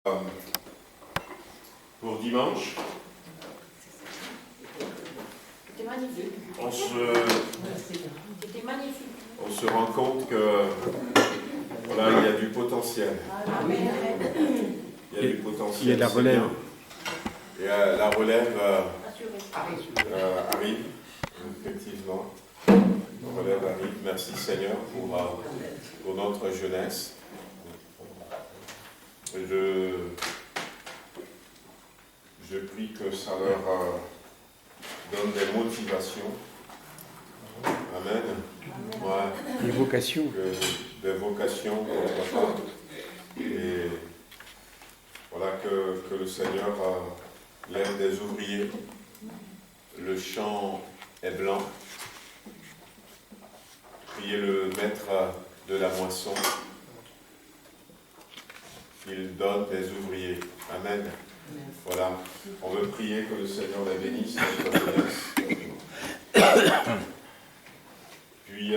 Pour dimanche, C'était magnifique. on C'était magnifique. se rend compte que voilà, il y a du potentiel. Il y a du potentiel. Il y a de la relève. Et la relève Assuré. arrive, effectivement. La relève arrive. Merci Seigneur pour notre jeunesse. Je prie que ça leur donne des motivations. Amen. Ouais. Des vocations. Des vocations, pourquoi pas. Et voilà que le Seigneur lève des ouvriers. Le champ est blanc. Priez le maître de la moisson. Il donne des ouvriers. Amen. Voilà. On veut prier que le Seigneur la bénisse, notre jeunesse. Puis,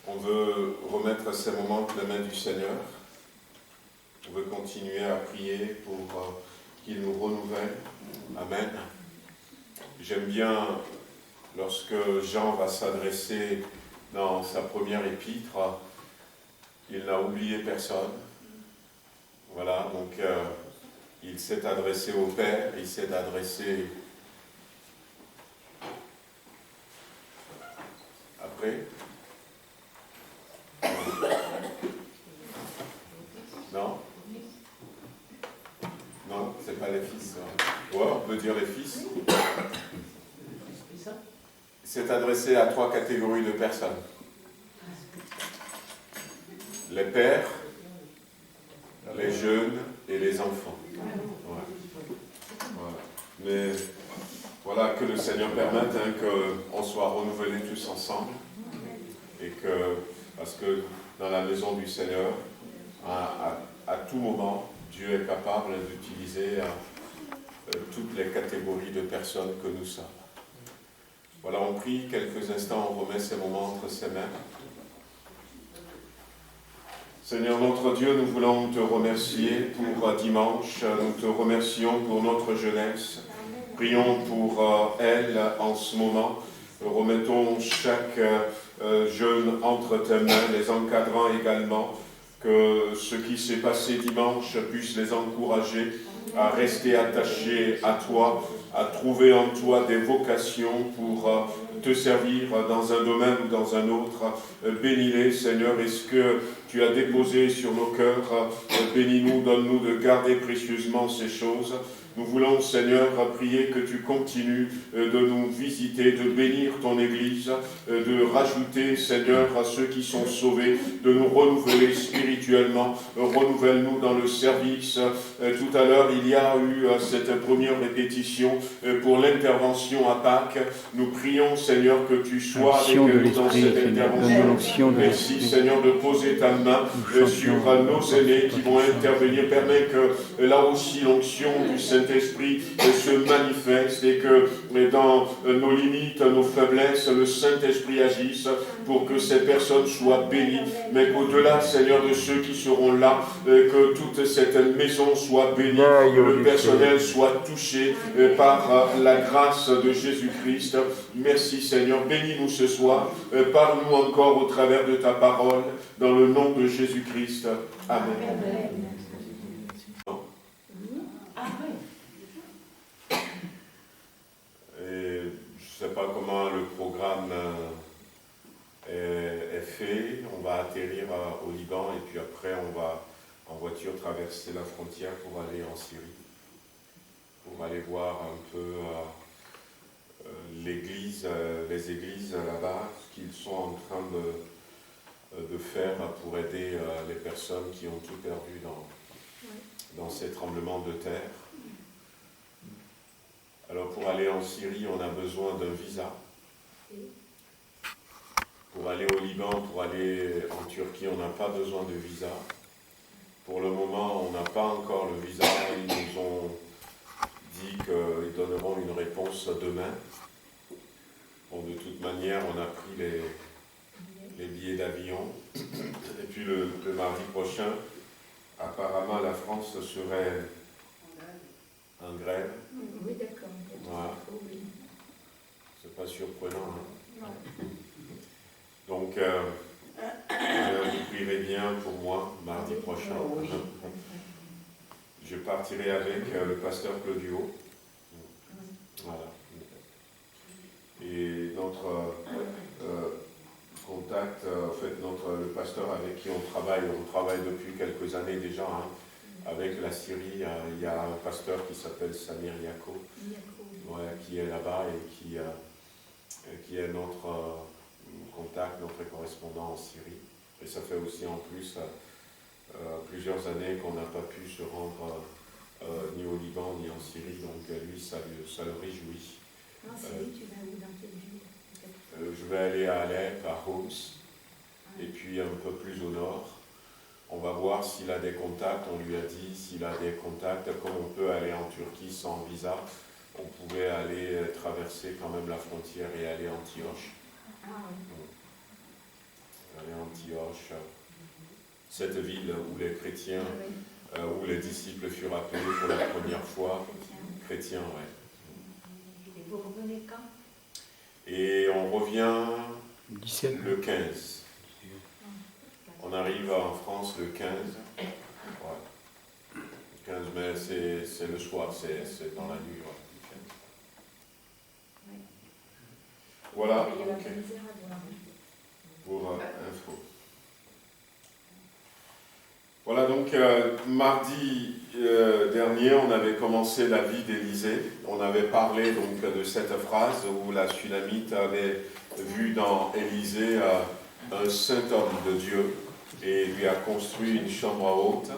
on veut remettre ces moments entre les mains du Seigneur. On veut continuer à prier pour qu'il nous renouvelle. Amen. J'aime bien lorsque Jean va s'adresser dans sa première épître, il n'a oublié personne. Voilà, donc il s'est adressé au Père, il s'est adressé après. Non? Non, c'est pas les fils. Ouais, on peut dire les fils. Il s'est adressé à 3 catégories de personnes. Les pères, les jeunes et les enfants. Ouais. Mais voilà, que le Seigneur permette qu'on soit renouvelés tous ensemble. Et que, parce que dans la maison du Seigneur, à tout moment, Dieu est capable d'utiliser toutes les catégories de personnes que nous sommes. Voilà, on prie quelques instants, on remet ces moments entre ses mains. Seigneur notre Dieu, nous voulons te remercier pour dimanche, nous te remercions pour notre jeunesse. Prions pour elle en ce moment. Remettons chaque jeune entre tes mains, les encadrant également, que ce qui s'est passé dimanche puisse les encourager à rester attachés à toi, à trouver en toi des vocations pour te servir dans un domaine ou dans un autre. Bénis-les, Seigneur, et ce que tu as déposé sur nos cœurs, bénis-nous, donne-nous de garder précieusement ces choses. Nous voulons, Seigneur, prier que tu continues de nous visiter, de bénir ton Église, de rajouter, Seigneur, à ceux qui sont sauvés, de nous renouveler spirituellement. Renouvelle-nous dans le service. Tout à l'heure, il y a eu cette première répétition pour l'intervention à Pâques. Nous prions, Seigneur, que tu sois avec nous dans cette intervention. Merci, Seigneur, de poser ta main sur nos aînés qui vont intervenir. Permets que là aussi l'onction du Saint-Esprit se manifeste et que dans nos limites, nos faiblesses, le Saint-Esprit agisse pour que ces personnes soient bénies, mais qu'au-delà, Seigneur, de ceux qui seront là, que toute cette maison soit bénie, que le personnel soit touché par la grâce de Jésus-Christ. Merci, Seigneur. Bénis-nous ce soir. Parle-nous encore au travers de ta parole, dans le nom de Jésus-Christ. Amen. Et je ne sais pas comment le programme est fait. On va atterrir au Liban et puis après on va en voiture traverser la frontière pour aller en Syrie, pour aller voir un peu les églises là-bas, ce qu'ils sont en train de faire pour aider les personnes qui ont tout perdu dans ces tremblements de terre. Alors pour aller en Syrie, on a besoin d'un visa. Pour aller au Liban, pour aller en Turquie, on n'a pas besoin de visa. Pour le moment, on n'a pas encore le visa. Ils nous ont dit qu'ils donneront une réponse demain. Bon, de toute manière, on a pris les billets d'avion. Et puis le mardi prochain, Apparemment, la France serait en grève. Oui, d'accord. Voilà. Oui. C'est pas surprenant. Hein? Non. Donc, vous prierez bien pour moi mardi prochain. Oui. Je partirai avec le pasteur Claudio. Voilà. Et notre contact, en fait, le pasteur avec qui on travaille depuis quelques années déjà, hein, avec la Syrie. Il y a un pasteur qui s'appelle Samir Yako, qui est là-bas et qui est notre contact, notre correspondant en Syrie. Et ça fait aussi en plus plusieurs années qu'on n'a pas pu se rendre ni au Liban ni en Syrie, donc lui, ça le réjouit. En Syrie, tu vas où, dans quelle ville? Je vais aller à Alep, à Homs, et puis un peu plus au nord. On va voir s'il a des contacts. On lui a dit s'il a des contacts, comme on peut aller en Turquie sans visa, on pouvait aller traverser quand même la frontière et aller à Antioche. Aller à Antioche, cette ville où les chrétiens, où les disciples furent appelés pour la première fois. Chrétiens, ouais. Et vous revenez quand? Et on revient 17. le 15. On arrive en France le 15. Ouais. Le 15, mais c'est le soir, c'est dans la nuit. Ouais. Voilà, ok. Pour info. Voilà, donc mardi dernier, on avait commencé la vie d'Élisée. On avait parlé donc de cette phrase où la Sunamite avait vu dans Élisée un saint homme de Dieu et lui a construit une chambre haute.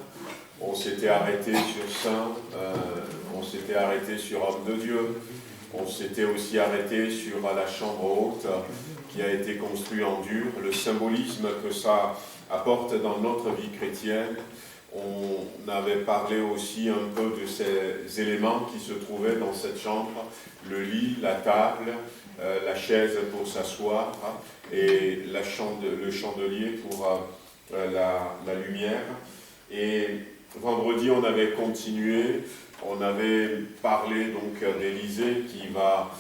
On s'était arrêté sur saint, on s'était arrêté sur homme de Dieu, on s'était aussi arrêté sur la chambre haute qui a été construite en dur, le symbolisme que ça apporte dans notre vie chrétienne. On avait parlé aussi un peu de ces éléments qui se trouvaient dans cette chambre, le lit, la table, la chaise pour s'asseoir et le chandelier pour la lumière. Et vendredi, on avait continué, on avait parlé donc d'Élisée qui va,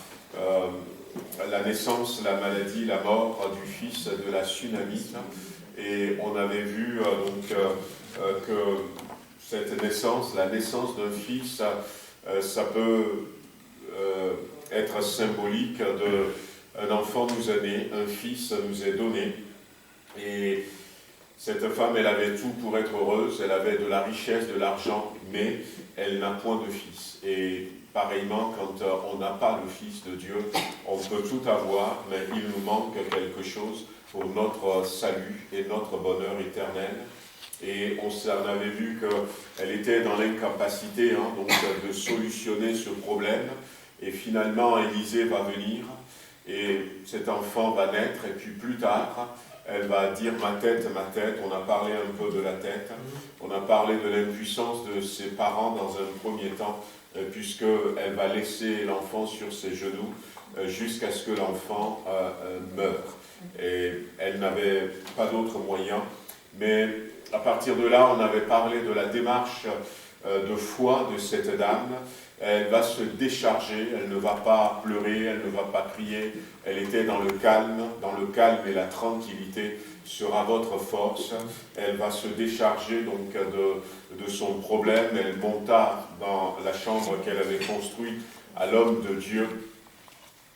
la naissance, la maladie, la mort du fils de la Sunamite. Et on avait vu que cette naissance, la naissance d'un fils, ça peut être symbolique d'un enfant nous est né, un fils nous est donné. Et cette femme, elle avait tout pour être heureuse, elle avait de la richesse, de l'argent, mais elle n'a point de fils. Et pareillement, quand on n'a pas le Fils de Dieu, on peut tout avoir, mais il nous manque quelque chose pour notre salut et notre bonheur éternel. Et on avait vu qu'elle était dans l'incapacité donc de solutionner ce problème. Et finalement, Élisée va venir et cet enfant va naître. Et puis plus tard, elle va dire ma tête, ma tête. On a parlé un peu de la tête. On a parlé de l'impuissance de ses parents dans un premier temps, puisqu'elle va laisser l'enfant sur ses genoux jusqu'à ce que l'enfant meure. Et elle n'avait pas d'autre moyen. Mais à partir de là, on avait parlé de la démarche de foi de cette dame. Elle va se décharger, elle ne va pas pleurer, elle ne va pas crier. Elle était dans le calme et la tranquillité sera votre force. Elle va se décharger donc de son problème. Elle monta dans la chambre qu'elle avait construite à l'homme de Dieu.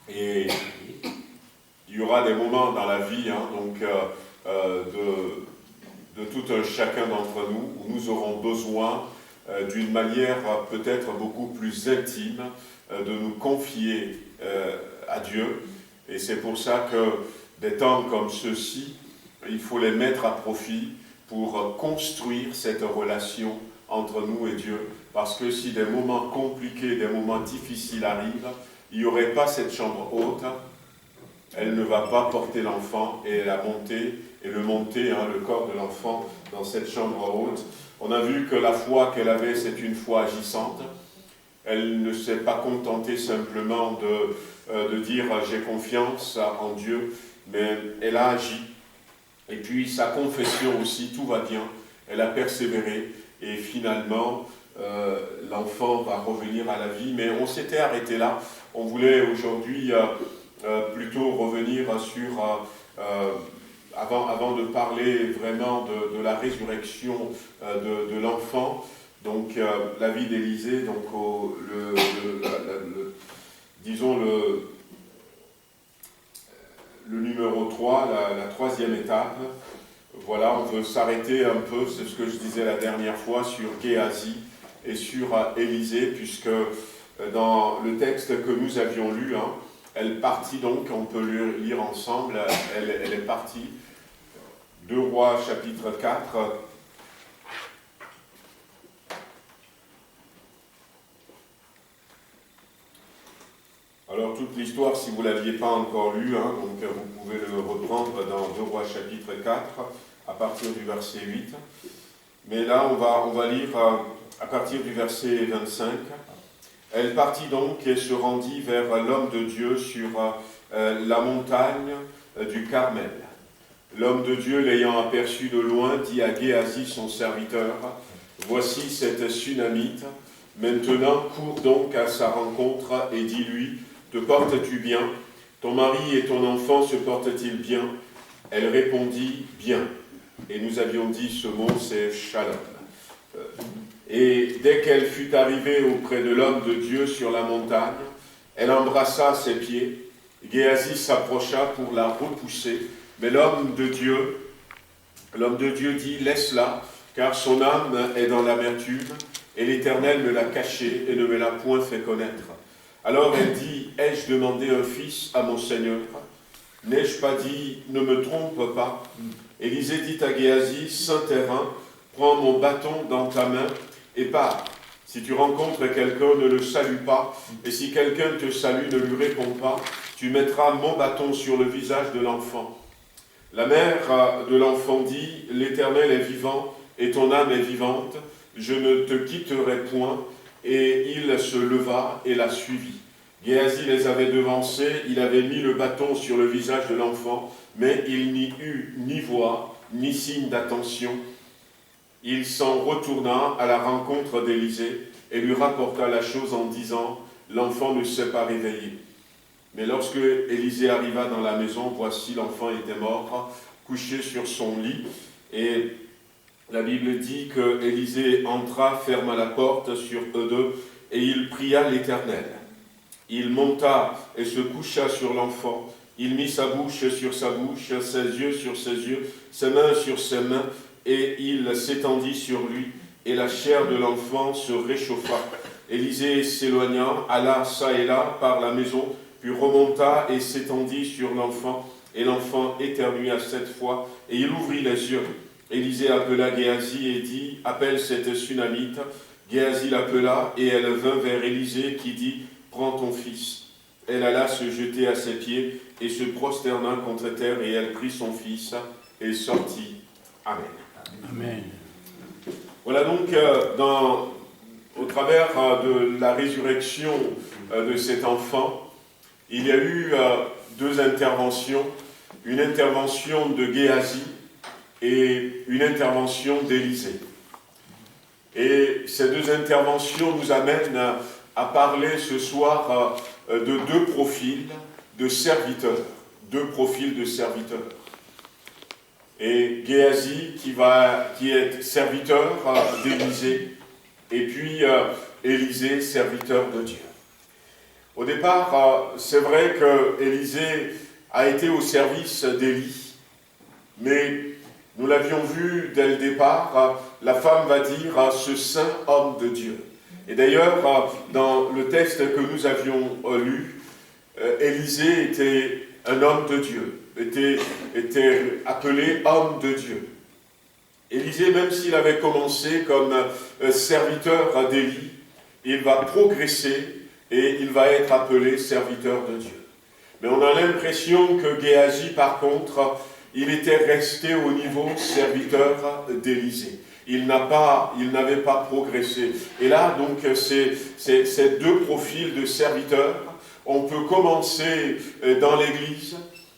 Et il y aura des moments dans la vie de tout un chacun d'entre nous où nous aurons besoin d'une manière peut-être beaucoup plus intime de nous confier à Dieu. Et c'est pour ça que des temps comme ceux-ci, il faut les mettre à profit pour construire cette relation entre nous et Dieu. Parce que si des moments compliqués, des moments difficiles arrivent, il n'y aurait pas cette chambre haute, elle ne va pas porter l'enfant et la monter, et le monter, le corps de l'enfant dans cette chambre haute. On a vu que la foi qu'elle avait, c'est une foi agissante. Elle ne s'est pas contentée simplement de dire « j'ai confiance en Dieu », mais elle a agi. Et puis sa confession aussi, tout va bien. Elle a persévéré et finalement, l'enfant va revenir à la vie. Mais on s'était arrêté là. On voulait aujourd'hui plutôt revenir sur, avant de parler vraiment de la résurrection de l'enfant, donc la vie d'Élisée, donc disons le numéro 3, la troisième étape. Voilà, on veut s'arrêter un peu, c'est ce que je disais la dernière fois, sur Géasi et sur Élisée, puisque dans le texte que nous avions lu, elle partit donc, on peut le lire ensemble, elle est partie, 2 Rois chapitre 4, alors toute l'histoire, si vous ne l'aviez pas encore lue, donc vous pouvez le reprendre dans 2 Rois chapitre 4, à partir du verset 8. Mais là, on va lire à partir du verset 25. Elle partit donc et se rendit vers l'homme de Dieu sur la montagne du Carmel. L'homme de Dieu, l'ayant aperçu de loin, dit à Géasi, son serviteur, « Voici cette Sunamite. Maintenant, cours donc à sa rencontre et dis-lui, te portes-tu bien? Ton mari et ton enfant se portent-ils bien? » Elle répondit, « Bien. » Et nous avions dit ce mot, c'est « Shalom ». Et dès qu'elle fut arrivée auprès de l'homme de Dieu sur la montagne, elle embrassa ses pieds. Géasi s'approcha pour la repousser, mais l'homme de Dieu dit, « Laisse-la, car son âme est dans l'amertume, et l'Éternel me l'a cachée et ne me l'a point fait connaître. » Alors elle dit, « Ai-je demandé un fils à mon Seigneur? N'ai-je pas dit, ne me trompe pas? » Élisée dit à Géasi, « Saint terrain, prends mon bâton dans ta main et pars. Si tu rencontres quelqu'un, ne le salue pas, et si quelqu'un te salue, ne lui réponds pas. Tu mettras mon bâton sur le visage de l'enfant. » La mère de l'enfant dit, « L'Éternel est vivant, et ton âme est vivante. Je ne te quitterai point. » Et il se leva et la suivit. Géasi les avait devancés, il avait mis le bâton sur le visage de l'enfant, mais il n'y eut ni voix, ni signe d'attention. Il s'en retourna à la rencontre d'Élisée et lui rapporta la chose en disant, « L'enfant ne s'est pas réveillé. » Mais lorsque Élisée arriva dans la maison, voici l'enfant était mort, couché sur son lit. Et la Bible dit que Élisée entra, ferma la porte sur eux deux, et il pria l'Éternel. Il monta et se coucha sur l'enfant. Il mit sa bouche sur sa bouche, ses yeux sur ses yeux, ses mains sur ses mains, et il s'étendit sur lui, et la chair de l'enfant se réchauffa. Élisée s'éloigna, alla çà et là par la maison, puis remonta et s'étendit sur l'enfant, et l'enfant éternua 7 fois, et il ouvrit les yeux. Élisée appela Géasi et dit, « Appelle cette Sunamite. » Géasi l'appela, et elle vint vers Élisée qui dit, « Prends ton fils. » Elle alla se jeter à ses pieds, et se prosterna contre terre, et elle prit son fils, et sortit. Amen. Amen. Voilà donc, au travers de la résurrection de cet enfant, il y a eu 2 interventions. Une intervention de Géasi, et une intervention d'Élisée. Et ces 2 interventions nous amènent à parler ce soir de 2 profils de serviteurs. 2 profils de serviteurs. Et Géasi qui est serviteur d'Élisée, et puis Élisée, serviteur de Dieu. Au départ, c'est vrai que Élisée a été au service d'Élie, mais nous l'avions vu dès le départ, la femme va dire « ce saint homme de Dieu ». Et d'ailleurs, dans le texte que nous avions lu, Élisée était un homme de Dieu, était appelé homme de Dieu. Élisée, même s'il avait commencé comme serviteur d'Élie, il va progresser et il va être appelé serviteur de Dieu. Mais on a l'impression que Géasi, par contre, il était resté au niveau serviteur d'Élisée. Il n'avait pas progressé. Et là, donc, ces 2 profils de serviteurs, on peut commencer dans l'Église,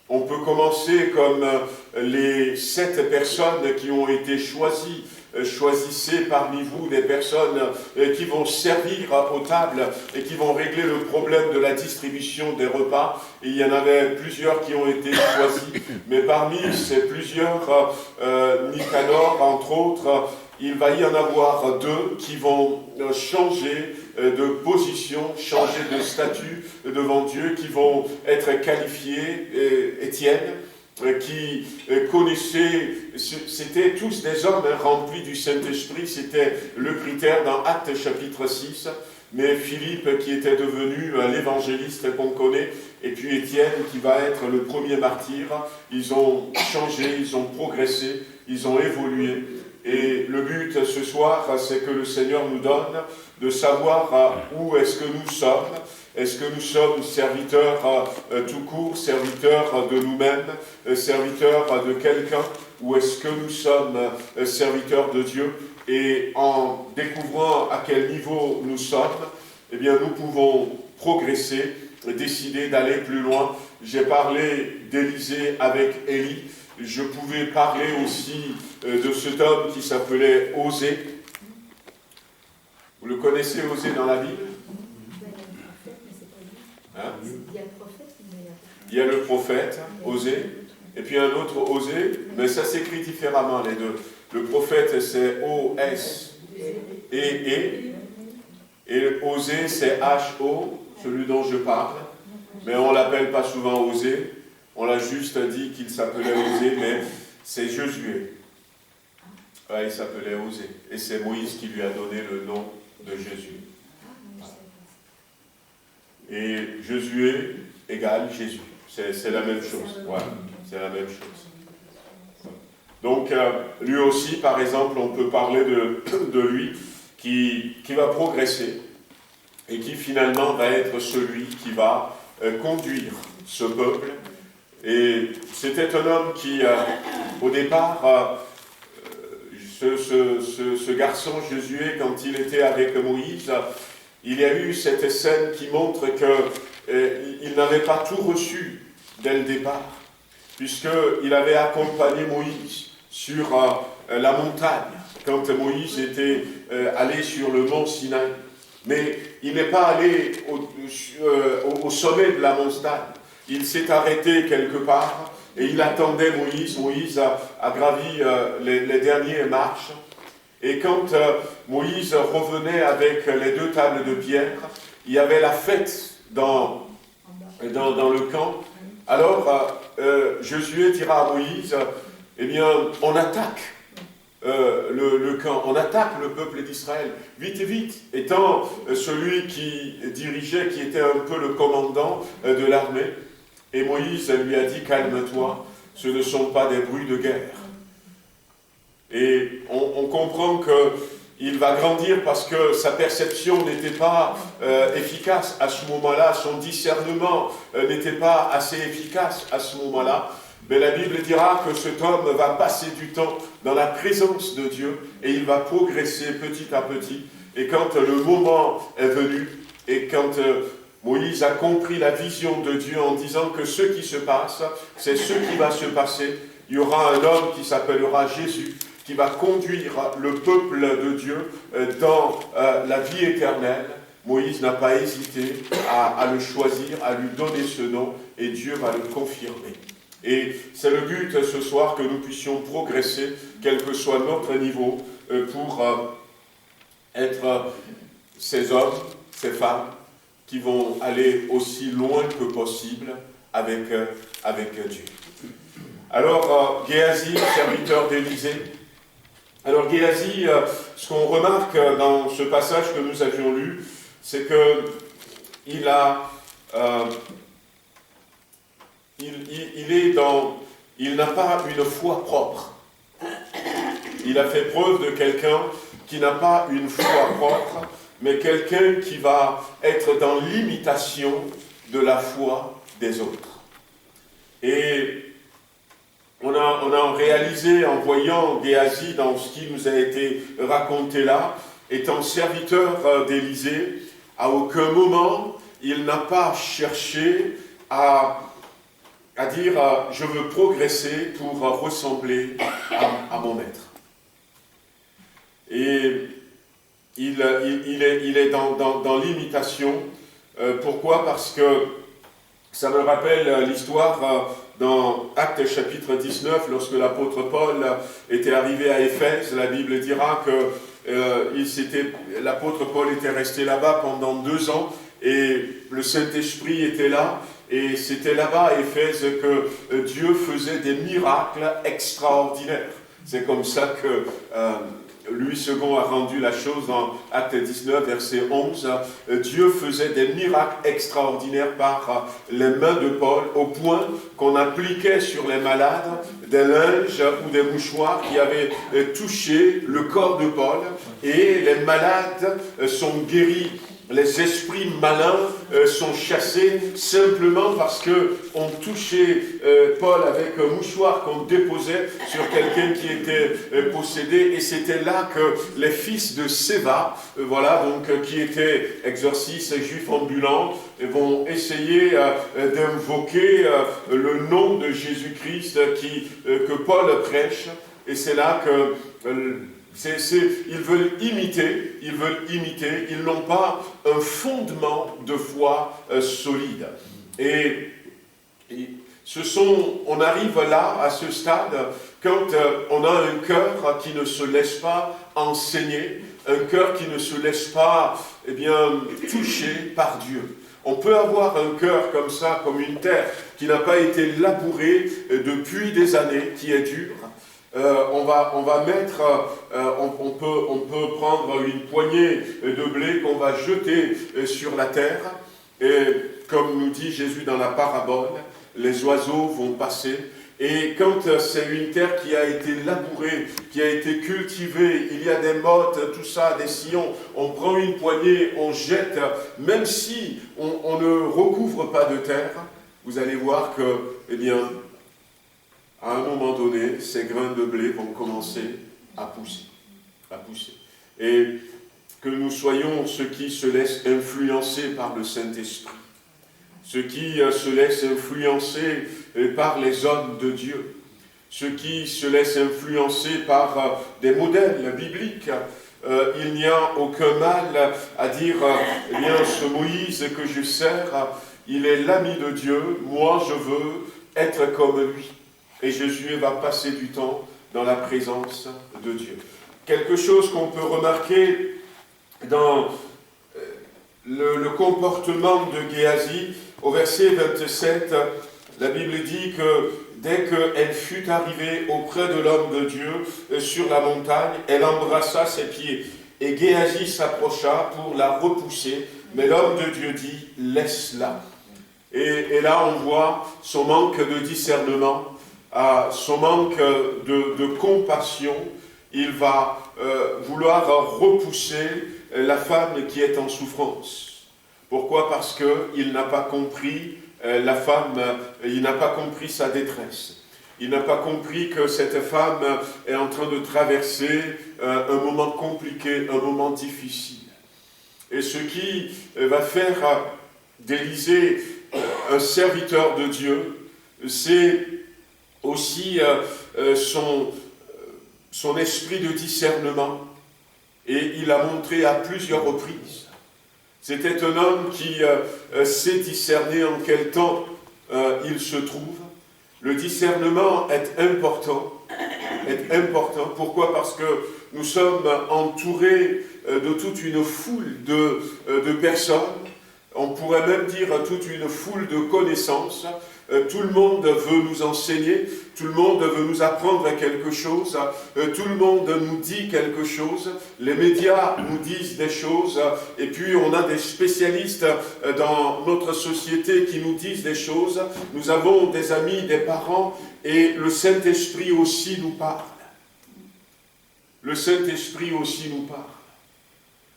on peut commencer comme les 7 personnes qui ont été choisies choisissez parmi vous des personnes qui vont servir aux tables et qui vont régler le problème de la distribution des repas. Et il y en avait plusieurs qui ont été choisis, mais parmi ces plusieurs, Nicanor, entre autres, il va y en avoir 2 qui vont changer de position, changer de statut devant Dieu, qui vont être qualifiés. Étienne, qui connaissaient, c'était tous des hommes remplis du Saint-Esprit, c'était le critère dans Actes chapitre 6, mais Philippe qui était devenu l'évangéliste qu'on connaît, et puis Étienne qui va être le premier martyr, ils ont changé, ils ont progressé, ils ont évolué. Et le but ce soir, c'est que le Seigneur nous donne de savoir où est-ce que nous sommes. Est-ce que nous sommes serviteurs tout court, serviteurs de nous-mêmes, serviteurs de quelqu'un, ou est-ce que nous sommes serviteurs de Dieu? Et en découvrant à quel niveau nous sommes, eh bien nous pouvons progresser, décider d'aller plus loin. J'ai parlé d'Élisée avec Élie. Je pouvais parler aussi de cet homme qui s'appelait Osée. Vous le connaissez, Osée, dans la Bible? Hein? Il y a le prophèt, Osée, et puis un autre Osée, mais ça s'écrit différemment les deux. Le prophète c'est O-S-E-E, et Osée c'est H-O, celui dont je parle, mais on ne l'appelle pas souvent Osée, on l'a juste dit qu'il s'appelait Osée, mais c'est Josué. Ouais, il s'appelait Osée, et c'est Moïse qui lui a donné le nom de Jésus. Et Josué égale Jésus. C'est la même chose. Voilà, c'est la même chose. Donc, lui aussi, par exemple, on peut parler de lui qui va progresser et qui finalement va être celui qui va conduire ce peuple. Et c'était un homme qui, au départ, ce garçon Josué, quand il était avec Moïse, il y a eu cette scène qui montre qu'il n'avait pas tout reçu dès le départ, puisqu'il avait accompagné Moïse sur la montagne, quand Moïse était allé sur le mont Sinaï. Mais il n'est pas allé au sommet de la montagne. Il s'est arrêté quelque part et il attendait Moïse. Moïse a gravi les dernières marches. Et quand Moïse revenait avec les 2 tables de pierre, il y avait la fête dans le camp. Alors Josué dira à Moïse, eh bien, on attaque le camp, on attaque le peuple d'Israël, vite et vite, étant celui qui dirigeait, qui était un peu le commandant de l'armée. Et Moïse lui a dit, calme-toi, ce ne sont pas des bruits de guerre. Et on comprend qu'il va grandir parce que sa perception n'était pas efficace à ce moment-là, son discernement n'était pas assez efficace à ce moment-là. Mais la Bible dira que cet homme va passer du temps dans la présence de Dieu et il va progresser petit à petit. Et quand le moment est venu et quand Moïse a compris la vision de Dieu en disant que ce qui se passe, c'est ce qui va se passer, il y aura un homme qui s'appellera Jésus, qui va conduire le peuple de Dieu dans la vie éternelle. Moïse n'a pas hésité à le choisir, à lui donner ce nom, et Dieu va le confirmer. Et c'est le but ce soir que nous puissions progresser, quel que soit notre niveau, pour être ces hommes, ces femmes, qui vont aller aussi loin que possible avec Dieu. Alors, Géasi, serviteur d'Élisée. Alors, Géasi, ce qu'on remarque dans ce passage que nous avions lu, c'est qu'il n'a pas une foi propre. Il a fait preuve de quelqu'un qui n'a pas une foi propre, mais quelqu'un qui va être dans l'imitation de la foi des autres. Et on a réalisé en voyant Géasi dans ce qui nous a été raconté là, étant serviteur d'Élisée, à aucun moment il n'a pas cherché à dire « je veux progresser pour ressembler à mon maître ». Et il est dans l'imitation. Pourquoi? Parce que ça me rappelle l'histoire dans Actes chapitre 19, lorsque l'apôtre Paul était arrivé à Éphèse. La Bible dira que l'apôtre Paul était resté là-bas pendant 2 ans et le Saint-Esprit était là. Et c'était là-bas à Éphèse que Dieu faisait des miracles extraordinaires. C'est comme ça que Louis II a rendu la chose dans Acte 19, verset 11. Dieu faisait des miracles extraordinaires par les mains de Paul, au point qu'on appliquait sur les malades des linges ou des mouchoirs qui avaient touché le corps de Paul, et les malades sont guéris. Les esprits malins sont chassés simplement parce qu'on touchait Paul avec un mouchoir qu'on déposait sur quelqu'un qui était possédé. Et c'était là que les fils de Séva, qui étaient exorcistes juifs ambulants, vont essayer d'invoquer le nom de Jésus-Christ que Paul prêche. Et c'est là que... ils veulent imiter, ils n'ont pas un fondement de foi solide. Et on arrive là, à ce stade, quand on a un cœur qui ne se laisse pas enseigner, un cœur qui ne se laisse pas toucher par Dieu. On peut avoir un cœur comme ça, comme une terre qui n'a pas été labourée depuis des années, qui est dure. On peut prendre une poignée de blé qu'on va jeter sur la terre, et comme nous dit Jésus dans la parabole, les oiseaux vont passer. Et quand c'est une terre qui a été labourée, qui a été cultivée, il y a des mottes, tout ça, des sillons, on prend une poignée, on jette, même si on ne recouvre pas de terre, vous allez voir que, à un moment donné, ces grains de blé vont commencer à pousser. Et que nous soyons ceux qui se laissent influencer par le Saint-Esprit, ceux qui se laissent influencer par les hommes de Dieu, ceux qui se laissent influencer par des modèles bibliques. Il n'y a aucun mal à dire, ce Moïse que je sers, il est l'ami de Dieu, moi je veux être comme lui. Et Jésus va passer du temps dans la présence de Dieu. Quelque chose qu'on peut remarquer dans le comportement de Géasi, au verset 27, la Bible dit que dès qu'elle fut arrivée auprès de l'homme de Dieu sur la montagne, elle embrassa ses pieds. Et Géasi s'approcha pour la repousser, mais l'homme de Dieu dit « laisse-la ». Et là on voit son manque de discernement, son manque de compassion. Il va vouloir repousser la femme qui est en souffrance. Pourquoi? Parce qu'il n'a pas compris la femme, il n'a pas compris sa détresse. Il n'a pas compris que cette femme est en train de traverser un moment compliqué, un moment difficile. Et ce qui va faire d'Élisée un serviteur de Dieu, c'est aussi son esprit de discernement. Et il a montré à plusieurs reprises. C'était un homme qui sait discerner en quel temps il se trouve. Le discernement est important. Pourquoi? Parce que nous sommes entourés de toute une foule de personnes. On pourrait même dire toute une foule de connaissances. Tout le monde veut nous enseigner, tout le monde veut nous apprendre quelque chose, tout le monde nous dit quelque chose, les médias nous disent des choses, et puis on a des spécialistes dans notre société qui nous disent des choses, nous avons des amis, des parents, et le Saint-Esprit aussi nous parle. Le Saint-Esprit aussi nous parle.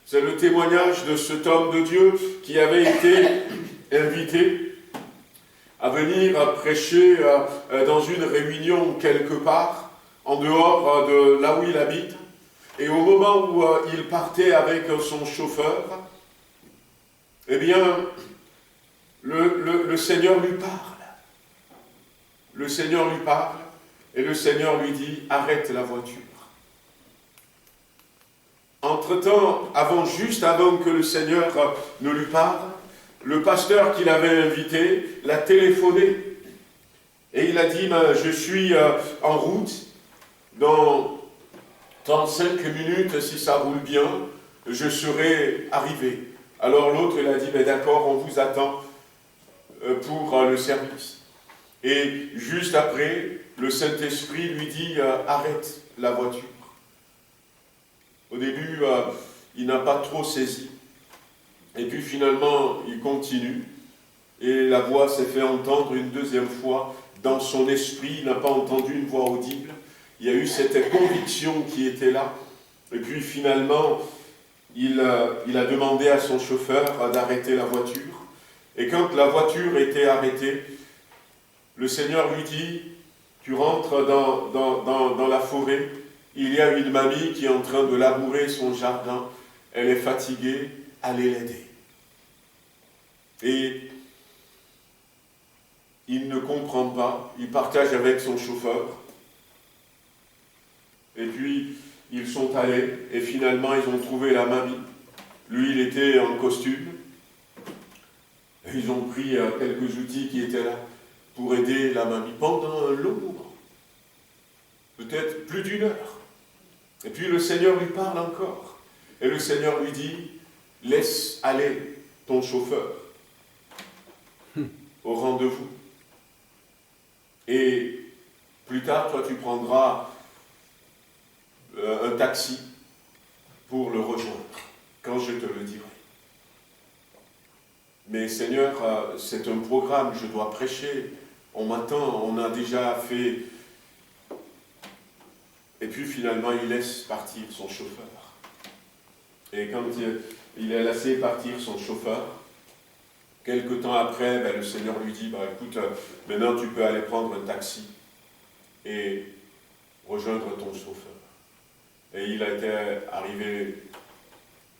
C'est le témoignage de cet homme de Dieu qui avait été invité à venir prêcher dans une réunion quelque part, en dehors de là où il habite. Et au moment où il partait avec son chauffeur, eh bien, le Seigneur lui parle. Le Seigneur lui parle, et le Seigneur lui dit « Arrête la voiture ». Entre-temps, juste avant que le Seigneur ne lui parle, le pasteur qui l'avait invité l'a téléphoné. Et il a dit, je suis en route, dans 35 minutes, si ça roule bien, je serai arrivé. Alors l'autre, il a dit, d'accord, on vous attend pour le service. Et juste après, le Saint-Esprit lui dit, arrête la voiture. Au début, il n'a pas trop saisi. Et puis finalement, il continue. Et la voix s'est fait entendre une deuxième fois. Dans son esprit, il n'a pas entendu une voix audible. Il y a eu cette conviction qui était là. Et puis finalement, il a demandé à son chauffeur d'arrêter la voiture. Et quand la voiture était arrêtée, le Seigneur lui dit, tu rentres dans la forêt, il y a une mamie qui est en train de labourer son jardin, elle est fatiguée, allez l'aider. Et il ne comprend pas, il partage avec son chauffeur, et puis ils sont allés, et finalement ils ont trouvé la mamie. Lui, il était en costume, et ils ont pris quelques outils qui étaient là pour aider la mamie pendant un long moment, peut-être plus d'1 heure. Et puis le Seigneur lui parle encore. Et le Seigneur lui dit, laisse aller ton chauffeur au rendez-vous. Et plus tard, toi, tu prendras un taxi pour le rejoindre, quand je te le dirai. Mais Seigneur, c'est un programme, je dois prêcher. On m'attend, on a déjà fait... Et puis finalement, il laisse partir son chauffeur. Et quand il a laissé partir son chauffeur, quelque temps après, le Seigneur lui dit, écoute, maintenant tu peux aller prendre un taxi et rejoindre ton chauffeur. Et il a été arrivé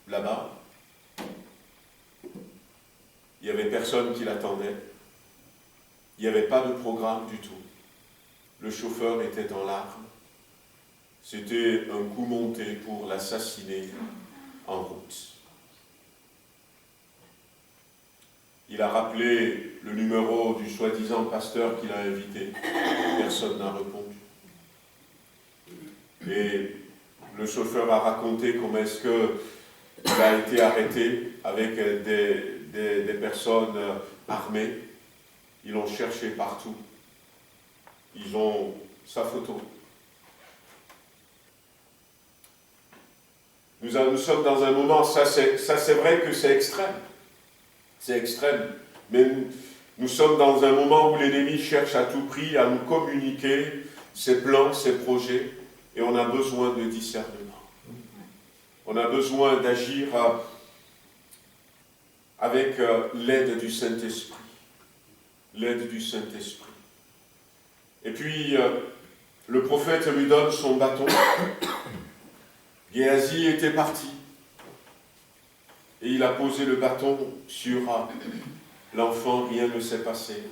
là-bas. Il n'y avait personne qui l'attendait. Il n'y avait pas de programme du tout. Le chauffeur était en larmes. C'était un coup monté pour l'assassiner en route. Il a rappelé le numéro du soi-disant pasteur qu'il a invité. Personne n'a répondu. Et le chauffeur a raconté comment est-ce qu'il a été arrêté avec des personnes armées. Ils l'ont cherché partout. Ils ont sa photo. Nous sommes dans un moment, ça c'est vrai que c'est extrême. C'est extrême. Mais nous sommes dans un moment où l'ennemi cherche à tout prix à nous communiquer ses plans, ses projets, et on a besoin de discernement. On a besoin d'agir avec l'aide du Saint-Esprit. L'aide du Saint-Esprit. Et puis, le prophète lui donne son bâton. Géasi était parti. Et il a posé le bâton sur l'enfant, rien ne s'est passé.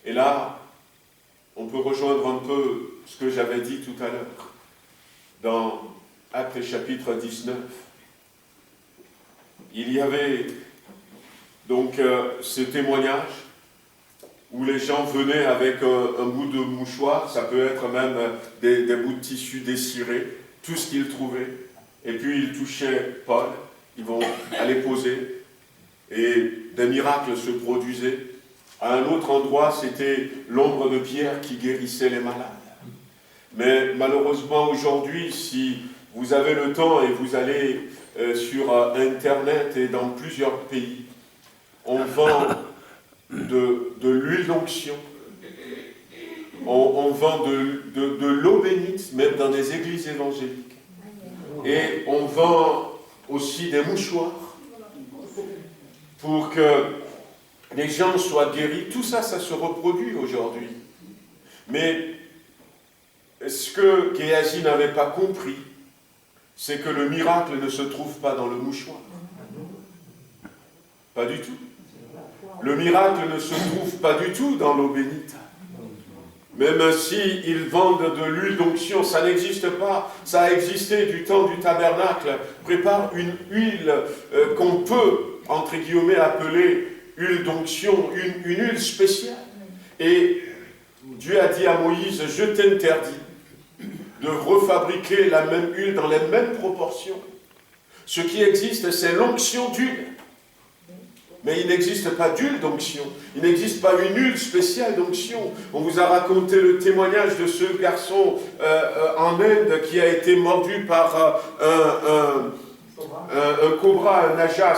Et là, on peut rejoindre un peu ce que j'avais dit tout à l'heure, dans Actes chapitre 19. Il y avait donc ce témoignage où les gens venaient avec un bout de mouchoir, ça peut être même des bouts de tissu déchirés, tout ce qu'ils trouvaient, et puis ils touchaient Paul, ils vont aller poser, et des miracles se produisaient. À un autre endroit, c'était l'ombre de Pierre qui guérissait les malades. Mais malheureusement, aujourd'hui, si vous avez le temps et vous allez sur Internet et dans plusieurs pays, on vend de l'huile d'onction, on vend de l'eau bénite, même dans des églises évangéliques. Et on vend aussi des mouchoirs pour que les gens soient guéris. Tout ça, ça se reproduit aujourd'hui. Mais ce que Géasi n'avait pas compris, c'est que le miracle ne se trouve pas dans le mouchoir. Pas du tout. Le miracle ne se trouve pas du tout dans l'eau bénite. Même si ils vendent de l'huile d'onction, ça n'existe pas. Ça a existé du temps du tabernacle. Prépare une huile qu'on peut, entre guillemets, appeler huile d'onction, une huile spéciale. Et Dieu a dit à Moïse, je t'interdis de refabriquer la même huile dans les mêmes proportions. Ce qui existe, c'est l'onction d'huile. Mais il n'existe pas d'huile d'onction. Il n'existe pas une huile spéciale d'onction. On vous a raconté le témoignage de ce garçon en Inde qui a été mordu par un cobra, un naja,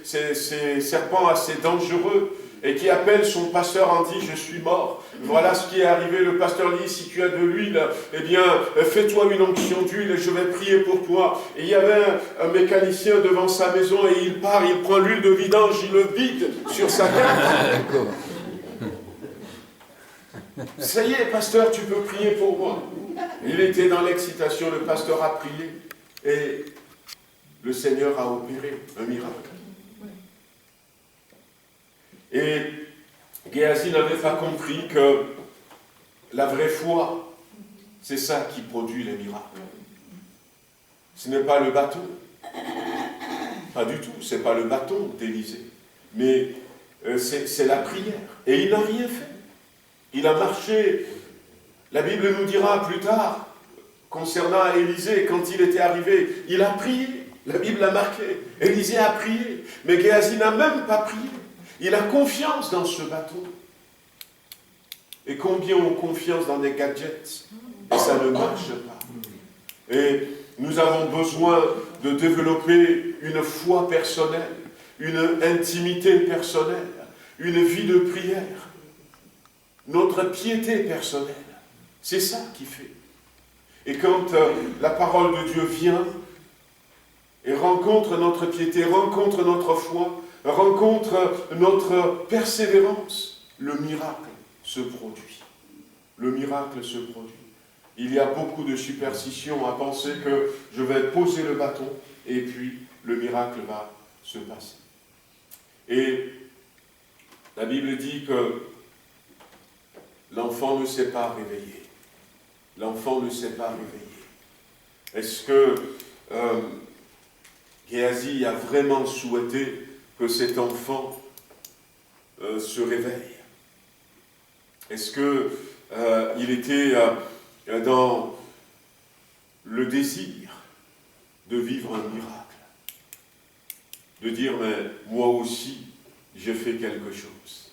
ces serpents assez dangereux, et qui appelle son pasteur en dit, je suis mort. Voilà ce qui est arrivé. Le pasteur dit, si tu as de l'huile, eh bien, fais-toi une onction d'huile et je vais prier pour toi. Et il y avait un mécanicien devant sa maison et il part, il prend l'huile de vidange, il le vide sur sa tête. Ça y est, pasteur, tu peux prier pour moi. Il était dans l'excitation, le pasteur a prié et le Seigneur a opéré un miracle. Et Géasi n'avait pas compris que la vraie foi, c'est ça qui produit les miracles. Ce n'est pas le bâton. Pas du tout, ce n'est pas le bâton d'Élisée. Mais c'est la prière. Et il n'a rien fait. Il a marché. La Bible nous dira plus tard, concernant Élisée, quand il était arrivé, il a prié. La Bible a marqué. Élisée a prié. Mais Géasi n'a même pas prié. Il a confiance dans ce bateau. Et combien ont confiance dans des gadgets et ça ne marche pas. Et nous avons besoin de développer une foi personnelle, une intimité personnelle, une vie de prière, notre piété personnelle. C'est ça qui fait. Et quand la parole de Dieu vient et rencontre notre piété, rencontre notre foi, rencontre notre persévérance, le miracle se produit. Le miracle se produit. Il y a beaucoup de superstitions à penser que je vais poser le bâton et puis le miracle va se passer. Et la Bible dit que l'enfant ne s'est pas réveillé. L'enfant ne s'est pas réveillé. Est-ce que Géasi a vraiment souhaité que cet enfant se réveille? Est-ce qu'il était dans le désir de vivre un miracle? De dire, mais moi aussi, j'ai fait quelque chose.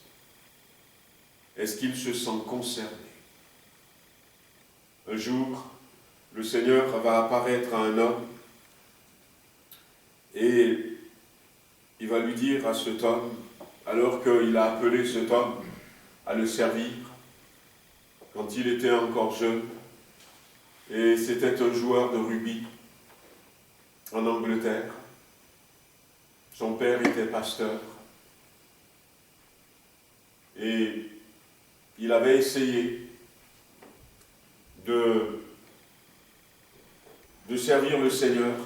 Est-ce qu'il se sent concerné? Un jour, le Seigneur va apparaître à un homme et il va lui dire à cet homme, alors qu'il a appelé cet homme à le servir, quand il était encore jeune, et c'était un joueur de rugby en Angleterre. Son père était pasteur. Et il avait essayé de servir le Seigneur,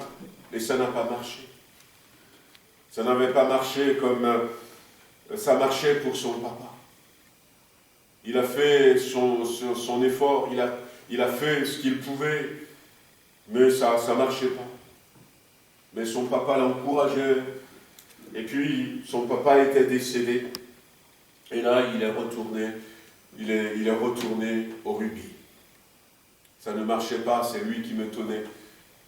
et ça n'a pas marché. Ça n'avait pas marché comme ça marchait pour son papa. Il a fait son effort, il a fait ce qu'il pouvait, mais ça ne marchait pas. Mais son papa l'encourageait, et puis son papa était décédé, et là il est retourné au rugby. Ça ne marchait pas, c'est lui qui me tenait.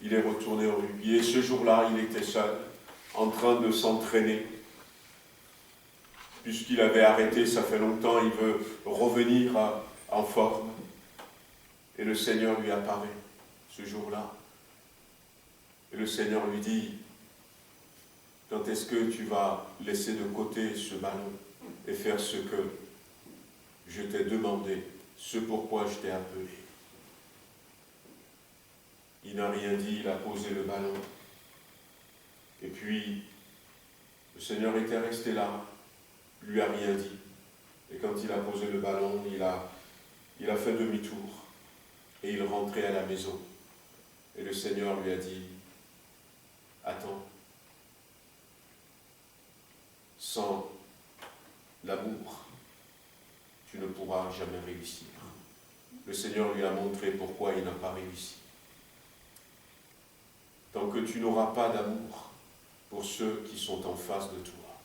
Il est retourné au rugby, et ce jour-là, il était seul, en train de s'entraîner. Puisqu'il avait arrêté, ça fait longtemps, il veut revenir en forme. Et le Seigneur lui apparaît ce jour-là. Et le Seigneur lui dit, quand est-ce que tu vas laisser de côté ce ballon et faire ce que je t'ai demandé, ce pourquoi je t'ai appelé? Il n'a rien dit, il a posé le ballon. Et puis, le Seigneur était resté là, lui a rien dit. Et quand il a posé le ballon, il a fait demi-tour. Et il rentrait à la maison. Et le Seigneur lui a dit, attends, sans l'amour, tu ne pourras jamais réussir. le Seigneur lui a montré pourquoi il n'a pas réussi. Tant que tu n'auras pas d'amour pour ceux qui sont en face de toi,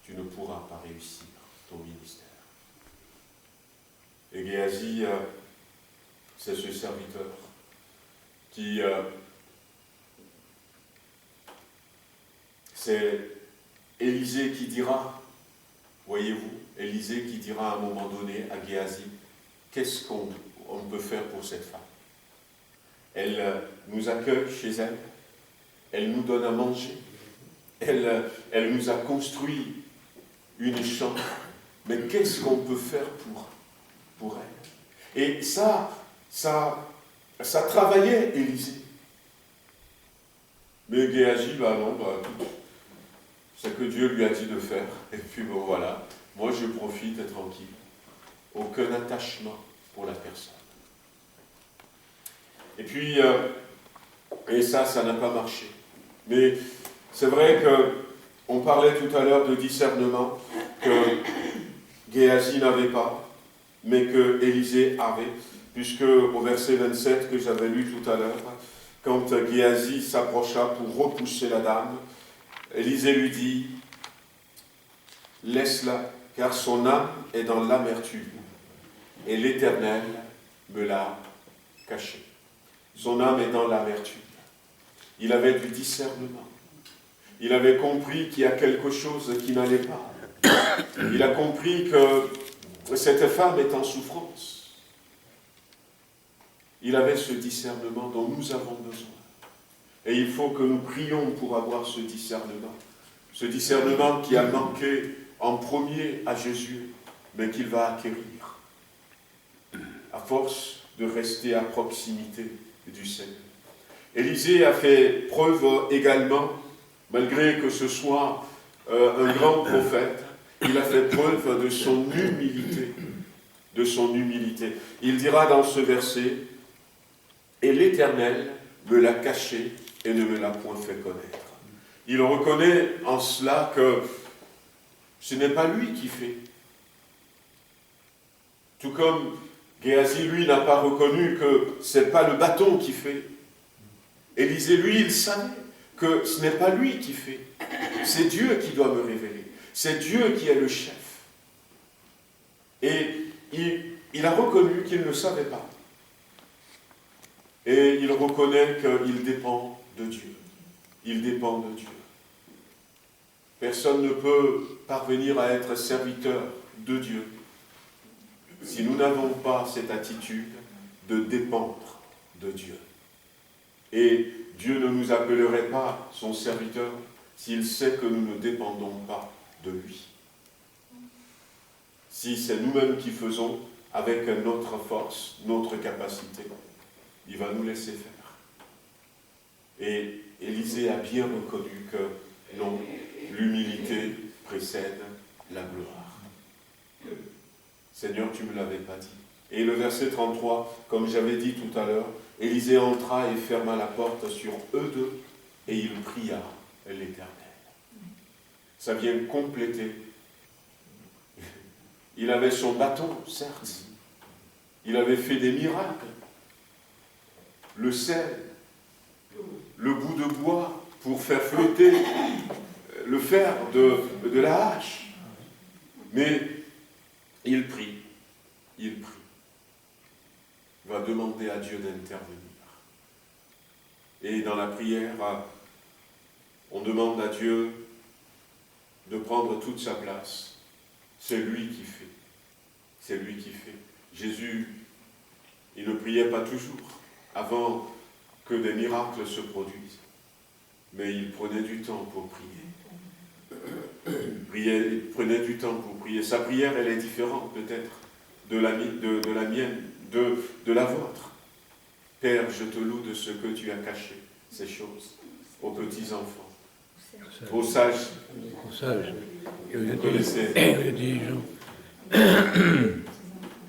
tu ne pourras pas réussir ton ministère. Et Géasi, c'est ce serviteur qui... c'est Élisée qui dira, voyez-vous, Élisée qui dira à un moment donné à Géasi, qu'est-ce qu'on peut faire pour cette femme? Elle nous accueille chez elle, elle nous donne à manger, elle nous a construit une chambre, mais qu'est-ce qu'on peut faire pour elle? Et ça travaillait Élisée. Mais Géasi, non, c'est ce que Dieu lui a dit de faire. Et puis bon voilà, moi je profite et tranquille. Aucun attachement pour la personne. Et puis, et ça n'a pas marché. Mais c'est vrai qu'on parlait tout à l'heure de discernement, que Géasi n'avait pas, mais que Élisée avait, puisque au verset 27 que j'avais lu tout à l'heure, quand Géasi s'approcha pour repousser la dame, Élisée lui dit, « Laisse-la, car son âme est dans l'amertume, et l'Éternel me l'a cachée. » Son âme est dans l'amertume. Il avait du discernement. Il avait compris qu'il y a quelque chose qui n'allait pas. Il a compris que cette femme est en souffrance. Il avait ce discernement dont nous avons besoin. Et il faut que nous prions pour avoir ce discernement. Ce discernement qui a manqué en premier à Jésus, mais qu'il va acquérir à force de rester à proximité du Seigneur. Élisée a fait preuve également, malgré que ce soit un grand prophète, il a fait preuve de son humilité. De son humilité. Il dira dans ce verset, « Et l'Éternel me l'a caché et ne me l'a point fait connaître. » Il reconnaît en cela que ce n'est pas lui qui fait. Tout comme Géasi, lui, n'a pas reconnu que ce n'est pas le bâton qui fait. Élisée, lui, il savait que ce n'est pas lui qui fait. C'est Dieu qui doit me révéler. C'est Dieu qui est le chef. Et il a reconnu qu'il ne savait pas. Et il reconnaît qu'il dépend de Dieu. Il dépend de Dieu. Personne ne peut parvenir à être serviteur de Dieu si nous n'avons pas cette attitude de dépendre de Dieu. Et Dieu ne nous appellerait pas son serviteur s'il sait que nous ne dépendons pas de lui. Si c'est nous-mêmes qui faisons avec notre force, notre capacité, il va nous laisser faire. Et Élisée a bien reconnu que non, l'humilité précède la gloire. Seigneur, tu ne me l'avais pas dit. Et le verset 33, comme j'avais dit tout à l'heure, Élisée entra et ferma la porte sur eux deux, et il pria l'Éternel. Ça vient compléter. Il avait son bâton, certes. Il avait fait des miracles. Le sel, le bout de bois pour faire flotter le fer de la hache. Mais il prie. Il prie. Il va demander à Dieu d'intervenir. Et dans la prière, on demande à Dieu de prendre toute sa place. C'est lui qui fait. C'est lui qui fait. Jésus, il ne priait pas toujours avant que des miracles se produisent. Mais il prenait du temps pour prier. Il prenait du temps pour prier. Sa prière, elle est différente peut-être de la mienne, de la vôtre. Père, je te loue de ce que tu as caché, ces choses, aux petits-enfants, aux sages. Aux sages. Vous connaissez.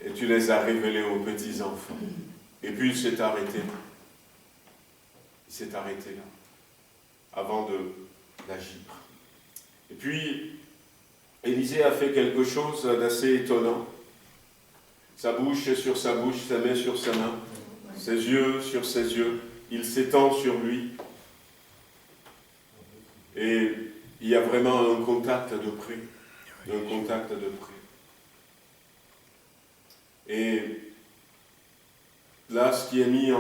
Et tu les as révélés aux petits-enfants. Et puis il s'est arrêté là. Il s'est arrêté là, avant d'agir. Et puis, Élisée a fait quelque chose d'assez étonnant. Sa bouche sur sa bouche, sa main sur sa main, ses yeux sur ses yeux. Il s'étend sur lui. Et il y a vraiment un contact de près. Un contact de près. Et là, ce qui est mis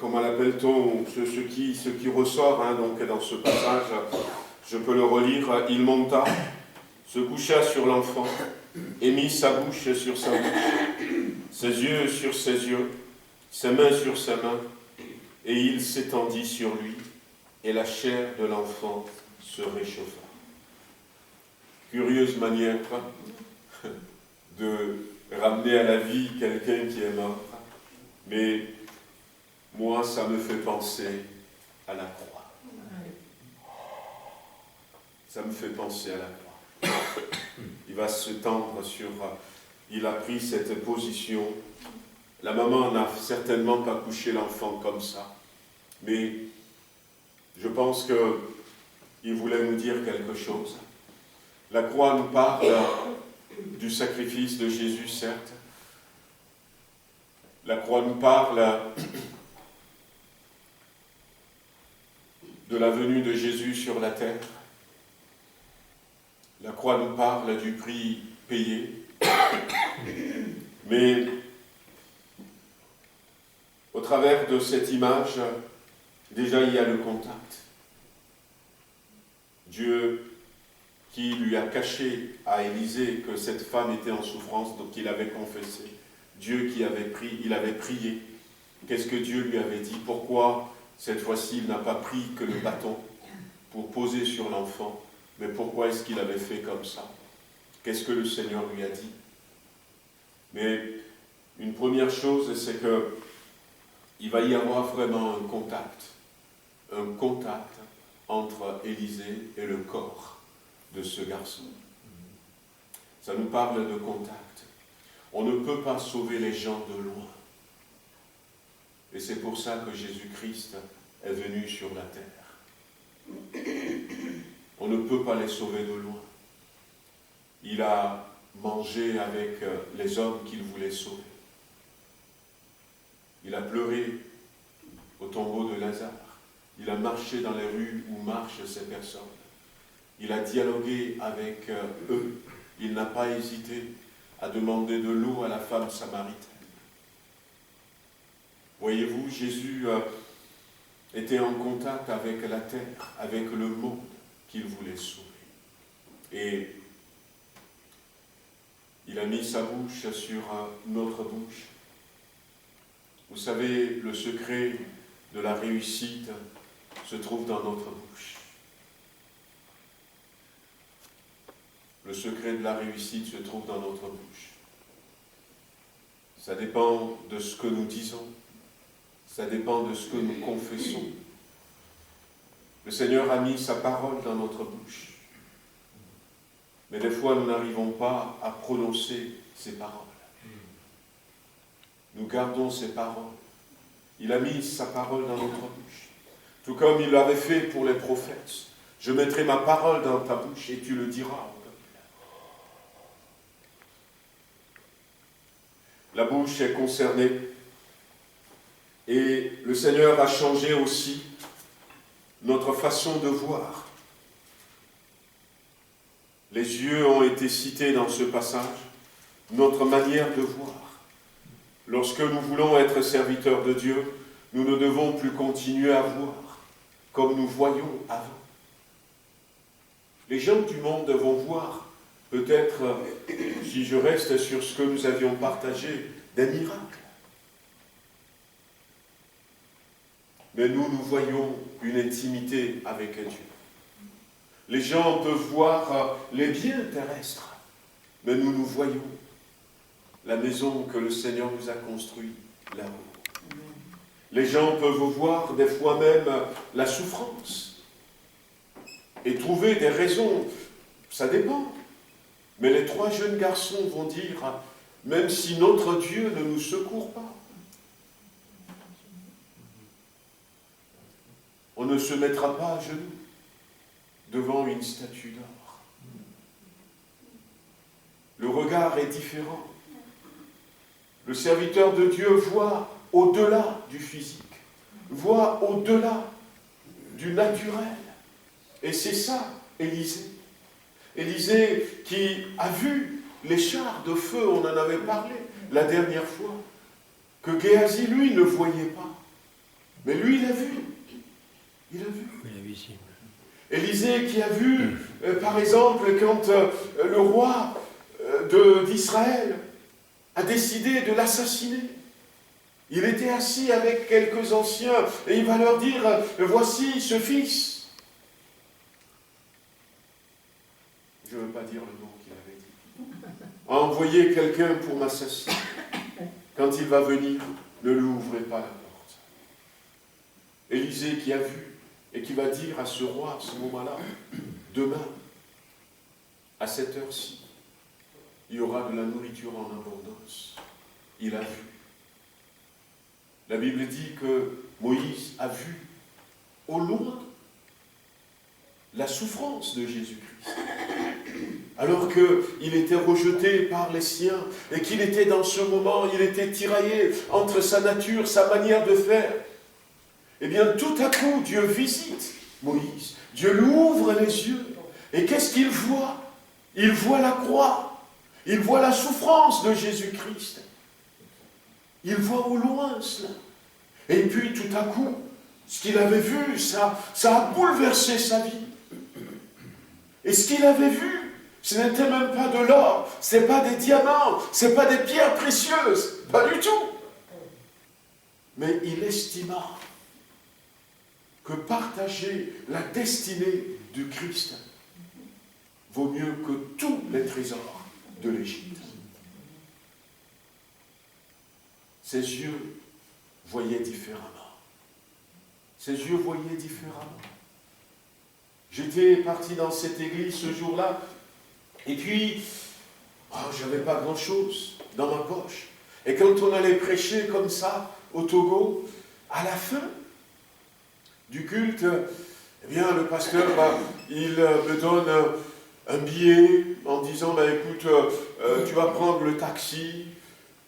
comment l'appelle-t-on, ce qui ressort donc dans ce passage, je peux le relire. Il monta, se coucha sur l'enfant, et mit sa bouche sur sa bouche, ses yeux sur ses yeux, ses mains sur sa main, et il s'étendit sur lui, et la chair de l'enfant se réchauffa. Curieuse manière de ramener à la vie quelqu'un qui est mort, mais moi, ça me fait penser à la croix. Ça me fait penser à la croix. Il va se tendre sur... Il a pris cette position. La maman n'a certainement pas couché l'enfant comme ça, mais je pense qu'il voulait nous dire quelque chose. La croix nous parle du sacrifice de Jésus, certes. La croix nous parle de la venue de Jésus sur la terre. La croix nous parle du prix payé. Mais au travers de cette image, déjà il y a le contact. Dieu qui lui a caché à Élisée que cette femme était en souffrance, donc il avait confessé. Dieu qui avait il avait prié. Qu'est-ce que Dieu lui avait dit? Pourquoi cette fois-ci il n'a pas pris que le bâton pour poser sur l'enfant? Mais pourquoi est-ce qu'il avait fait comme ça? Qu'est-ce que le Seigneur lui a dit? Mais une première chose, c'est que il va y avoir vraiment un contact entre Élisée et le corps de ce garçon. Ça nous parle de contact. On ne peut pas sauver les gens de loin. Et c'est pour ça que Jésus-Christ est venu sur la terre. On ne peut pas les sauver de loin. Il a mangé avec les hommes qu'il voulait sauver. Il a pleuré au tombeau de Lazare. Il a marché dans les rues où marchent ces personnes. Il a dialogué avec eux. Il n'a pas hésité à demander de l'eau à la femme samaritaine. Voyez-vous, Jésus était en contact avec la terre, avec le monde qu'il voulait sauver. Et il a mis sa bouche sur notre bouche. Vous savez, le secret de la réussite se trouve dans notre bouche. Le secret de la réussite se trouve dans notre bouche. Ça dépend de ce que nous disons. Ça dépend de ce que nous confessons. Le Seigneur a mis sa parole dans notre bouche. Mais des fois, nous n'arrivons pas à prononcer ces paroles. Nous gardons ces paroles. Il a mis sa parole dans notre bouche. Tout comme il l'avait fait pour les prophètes. Je mettrai ma parole dans ta bouche et tu le diras. La bouche est concernée. Et le Seigneur a changé aussi notre façon de voir. Les yeux ont été cités dans ce passage, notre manière de voir. Lorsque nous voulons être serviteurs de Dieu, nous ne devons plus continuer à voir comme nous voyions avant. Les gens du monde vont voir, peut-être, si je reste sur ce que nous avions partagé, des miracles. Mais nous voyons une intimité avec Dieu. Les gens peuvent voir les biens terrestres, mais nous voyons la maison que le Seigneur nous a construite là-haut. Les gens peuvent voir des fois même la souffrance et trouver des raisons, ça dépend. Mais les 3 jeunes garçons vont dire, même si notre Dieu ne nous secourt pas, on ne se mettra pas à genoux devant une statue d'or. Le regard est différent. Le serviteur de Dieu voit au-delà du physique, voit au-delà du naturel. Et c'est ça, Élisée. Élisée qui a vu les chars de feu, on en avait parlé la dernière fois, que Géasi, lui, ne voyait pas. Mais lui, il a vu. Il a vu. Il est visible. Élisée qui a vu, par exemple, quand le roi d'Israël a décidé de l'assassiner. Il était assis avec quelques anciens et il va leur dire, voici ce fils. Je ne veux pas dire le nom qu'il avait dit. A envoyé quelqu'un pour m'assassiner. Quand il va venir, ne lui ouvrez pas la porte. Élisée qui a vu et qui va dire à ce roi, à ce moment-là, demain, à cette heure-ci, il y aura de la nourriture en abondance. Il a vu. La Bible dit que Moïse a vu au loin la souffrance de Jésus-Christ. Alors qu'il était rejeté par les siens et qu'il était dans ce moment, il était tiraillé entre sa nature, sa manière de faire. Eh bien, tout à coup, Dieu visite Moïse. Dieu lui ouvre les yeux. Et qu'est-ce qu'il voit? Il voit la croix. Il voit la souffrance de Jésus-Christ. Il voit au loin cela. Et puis, tout à coup, ce qu'il avait vu, ça a bouleversé sa vie. Et ce qu'il avait vu, ce n'était même pas de l'or, ce n'est pas des diamants, ce n'est pas des pierres précieuses, pas du tout. Mais il estima que partager la destinée du Christ vaut mieux que tous les trésors de l'Égypte. Ses yeux voyaient différemment. Ses yeux voyaient différemment. J'étais parti dans cette église ce jour-là, et puis, je n'avais pas grand-chose dans ma poche. Et quand on allait prêcher comme ça, au Togo, à la fin du culte, eh bien, le pasteur, il me donne un billet en disant, écoute, tu vas prendre le taxi,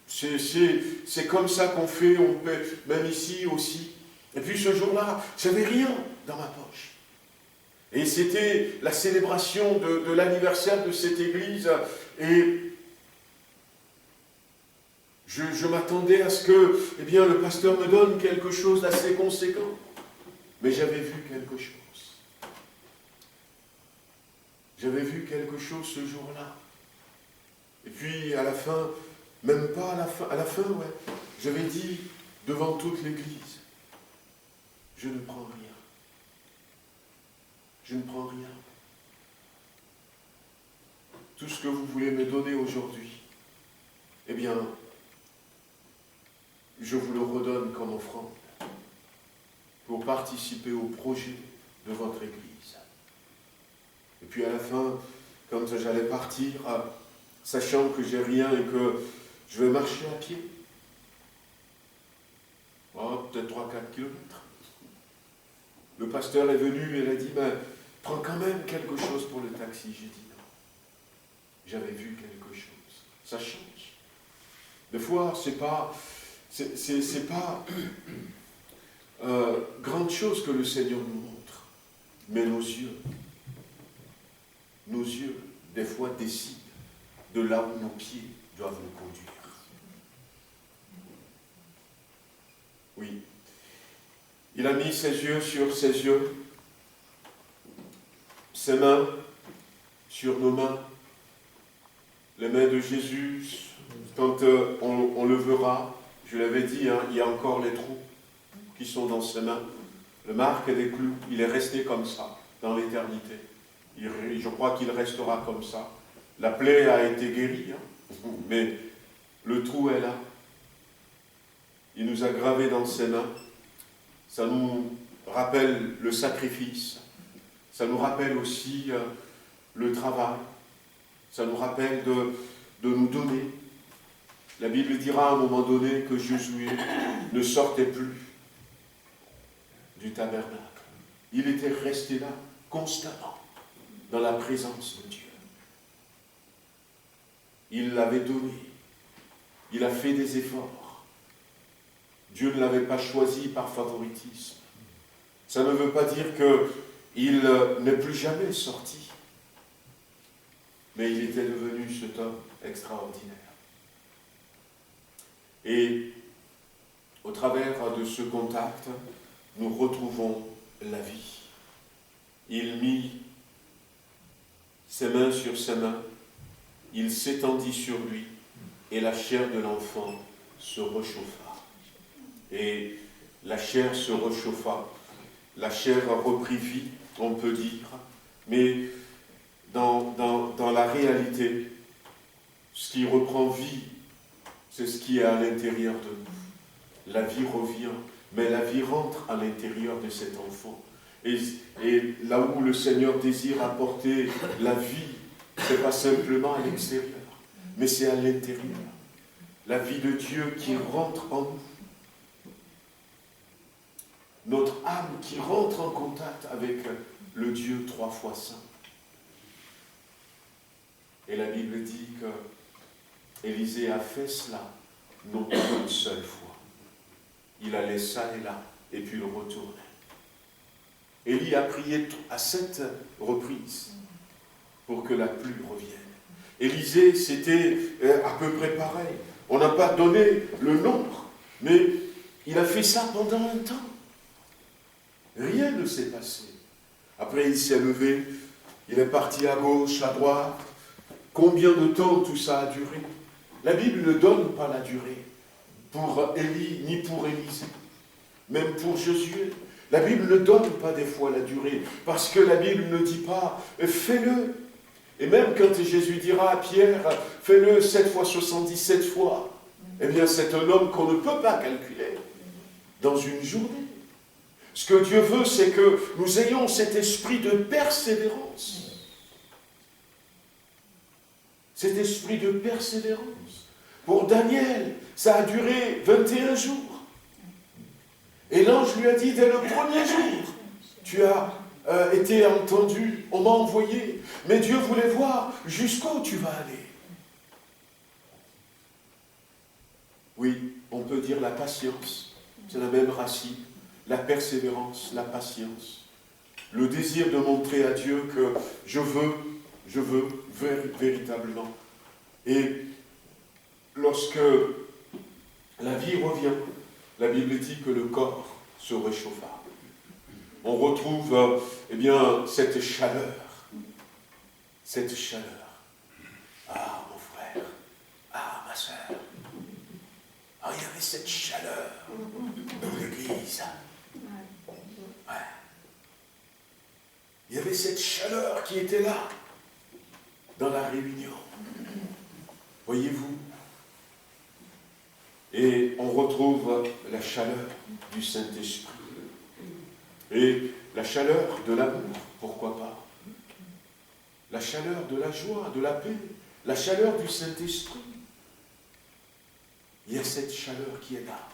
c'est comme ça qu'on fait, on paie, même ici aussi. Et puis ce jour-là, je n'avais rien dans ma poche. Et c'était la célébration de l'anniversaire de cette église. Et je m'attendais à ce que le pasteur me donne quelque chose d'assez conséquent. Mais j'avais vu quelque chose. J'avais vu quelque chose ce jour-là. Et puis à la fin, même pas à la fin, j'avais dit devant toute l'église, je ne prends rien. Je ne prends rien. Tout ce que vous voulez me donner aujourd'hui, eh bien, je vous le redonne comme offrande pour participer au projet de votre Église. Et puis à la fin, quand j'allais partir, sachant que j'ai rien et que je vais marcher à pied, peut-être 3-4 kilomètres, le pasteur est venu et il a dit, prends quand même quelque chose pour le taxi. J'ai dit non. J'avais vu quelque chose. Ça change. Des fois, c'est pas grande chose que le Seigneur nous montre. Mais nos yeux, des fois, décident de là où nos pieds doivent nous conduire. Oui. Il a mis ses yeux sur ses yeux, ses mains sur nos mains, les mains de Jésus, quand on le verra, je l'avais dit, il y a encore les trous qui sont dans ses mains. Le marque des clous, il est resté comme ça, dans l'éternité. Je crois qu'il restera comme ça. La plaie a été guérie, mais le trou est là. Il nous a gravés dans ses mains. Ça nous rappelle le sacrifice. Ça nous rappelle aussi le travail. Ça nous rappelle de nous donner. La Bible dira à un moment donné que Josué ne sortait plus du tabernacle. Il était resté là constamment dans la présence de Dieu. il l'avait donné. Il a fait des efforts. Dieu ne l'avait pas choisi par favoritisme. Ça ne veut pas dire qu'il n'est plus jamais sorti. Mais il était devenu cet homme extraordinaire. Et au travers de ce contact, nous retrouvons la vie. Il mit ses mains sur ses mains, il s'étendit sur lui, et la chair de l'enfant se réchauffa. Et la chair se réchauffa, la chair reprit vie, on peut dire, mais dans la réalité, ce qui reprend vie, c'est ce qui est à l'intérieur de nous. La vie revient, mais la vie rentre à l'intérieur de cet enfant. Et là où le Seigneur désire apporter la vie, ce n'est pas simplement à l'extérieur, mais c'est à l'intérieur. La vie de Dieu qui rentre en nous. Notre âme qui rentre en contact avec le Dieu 3 fois saint. Et la Bible dit que Élisée a fait cela, non qu'une seule fois. Il allait ça et là, et puis il retournait. Élie a prié à 7 reprises pour que la pluie revienne. Élisée, c'était à peu près pareil. On n'a pas donné le nombre, mais il a fait ça pendant un temps. Rien ne s'est passé. Après, il s'est levé, il est parti à gauche, à droite. Combien de temps tout ça a duré? La Bible ne donne pas la durée pour Élie ni pour Élisée, même pour Josué. La Bible ne donne pas des fois la durée, parce que la Bible ne dit pas « fais-le ». Et même quand Jésus dira à Pierre « fais-le 7 fois 77 fois », eh bien c'est un homme qu'on ne peut pas calculer dans une journée. Ce que Dieu veut, c'est que nous ayons cet esprit de persévérance. Cet esprit de persévérance. Pour Daniel, ça a duré 21 jours. Et l'ange lui a dit dès le premier jour, tu as été entendu, on m'a envoyé, mais Dieu voulait voir jusqu'où tu vas aller. Oui, on peut dire la patience, c'est la même racine, la persévérance, la patience, le désir de montrer à Dieu que je veux véritablement. Et lorsque la vie revient, la Bible dit que le corps se réchauffa. On retrouve eh bien, cette chaleur. Cette chaleur. Ah, mon frère. Ah, ma soeur. Ah, il y avait cette chaleur dans l'église. Ouais. Il y avait cette chaleur qui était là, dans la réunion. Voyez-vous? Et on retrouve la chaleur du Saint-Esprit. Et la chaleur de l'amour, pourquoi pas? La chaleur de la joie, de la paix, la chaleur du Saint-Esprit. Il y a cette chaleur qui est là.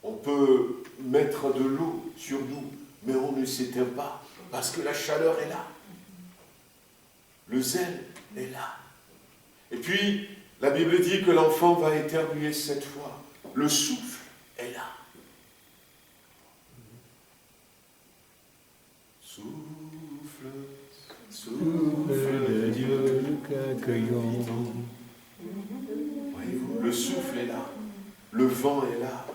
On peut mettre de l'eau sur nous, mais on ne s'éteint pas, parce que la chaleur est là. Le zèle est là. Et puis, la Bible dit que l'enfant va éternuer 7 fois. Le souffle est là. Souffle, souffle de Dieu, qu'accueillons. Voyez-vous, le souffle est là. Le vent est là.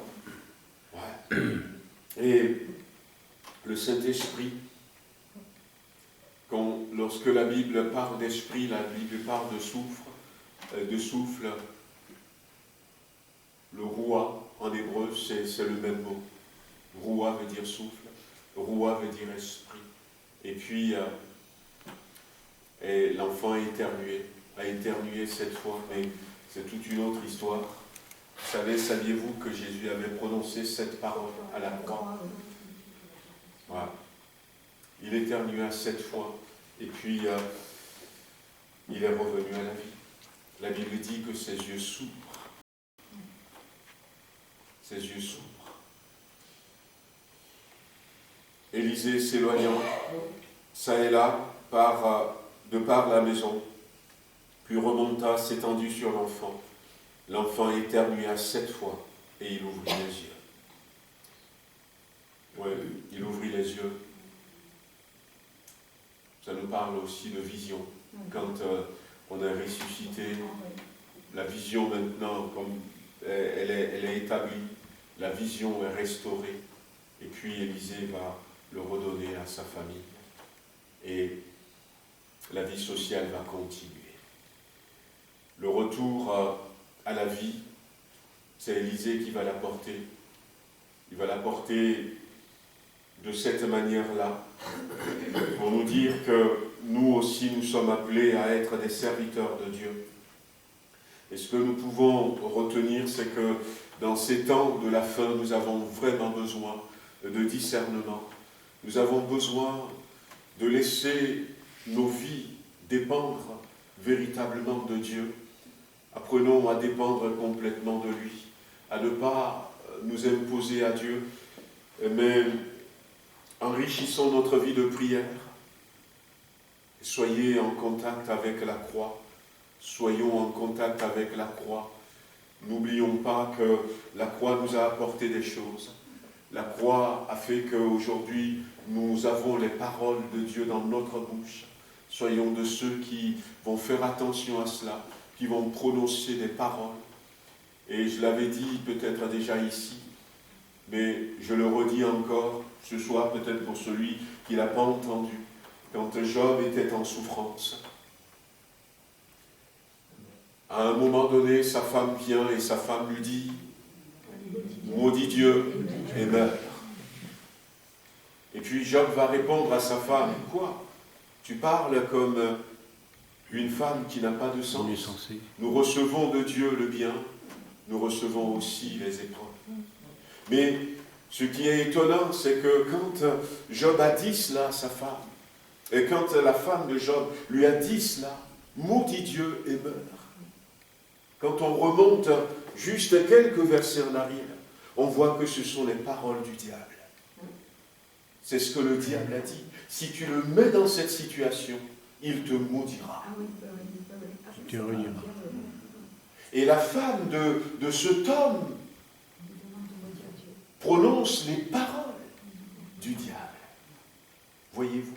Ouais. Et le Saint-Esprit, lorsque la Bible parle d'esprit, la Bible parle de souffle, le roua en hébreu, c'est le même mot. Roua veut dire souffle, roua veut dire esprit. Et puis, et l'enfant a éternué 7 fois, mais c'est toute une autre histoire. Saviez-vous que Jésus avait prononcé cette parole à la croix? Voilà. Il éternua 7 fois, et puis il est revenu à la vie. La Bible dit que ses yeux s'ouvrent. Ses yeux s'ouvrent. Élisée s'éloignant, ça et là, de par la maison, puis remonta, s'étendit sur l'enfant. L'enfant éternua 7 fois et il ouvrit les yeux. Oui, il ouvrit les yeux. Ça nous parle aussi de vision. Quand on est ressuscité, la vision maintenant, comme elle est établie, la vision est restaurée. Et puis Élisée va le redonner à sa famille. Et la vie sociale va continuer. Le retour à la vie, c'est Élisée qui va l'apporter. Il va l'apporter de cette manière-là, pour nous dire que nous aussi, nous sommes appelés à être des serviteurs de Dieu. Et ce que nous pouvons retenir, c'est que dans ces temps de la fin, nous avons vraiment besoin de discernement. Nous avons besoin de laisser nos vies dépendre véritablement de Dieu. Apprenons à dépendre complètement de lui, à ne pas nous imposer à Dieu, mais enrichissons notre vie de prière. Soyez en contact avec la croix. Soyons en contact avec la croix. N'oublions pas que la croix nous a apporté des choses. La croix a fait qu'aujourd'hui, nous avons les paroles de Dieu dans notre bouche. Soyons de ceux qui vont faire attention à cela, qui vont prononcer des paroles. Et je l'avais dit peut-être déjà ici, mais je le redis encore ce soir, peut-être pour celui qui ne l'a pas entendu. Quand Job était en souffrance, à un moment donné, sa femme vient et sa femme lui dit « Maudit Dieu et meurt ». Et puis Job va répondre à sa femme « Quoi? Tu parles comme une femme qui n'a pas de sens. Nous recevons de Dieu le bien, nous recevons aussi les épreuves. » Mais ce qui est étonnant, c'est que quand Job a dit cela à sa femme, et quand la femme de Job lui a dit cela, « Maudit Dieu et meurt », quand on remonte juste quelques versets en arrière, on voit que ce sont les paroles du diable. C'est ce que le diable a dit. Si tu le mets dans cette situation, il te maudira. Et la femme de cet homme prononce les paroles du diable. Voyez-vous?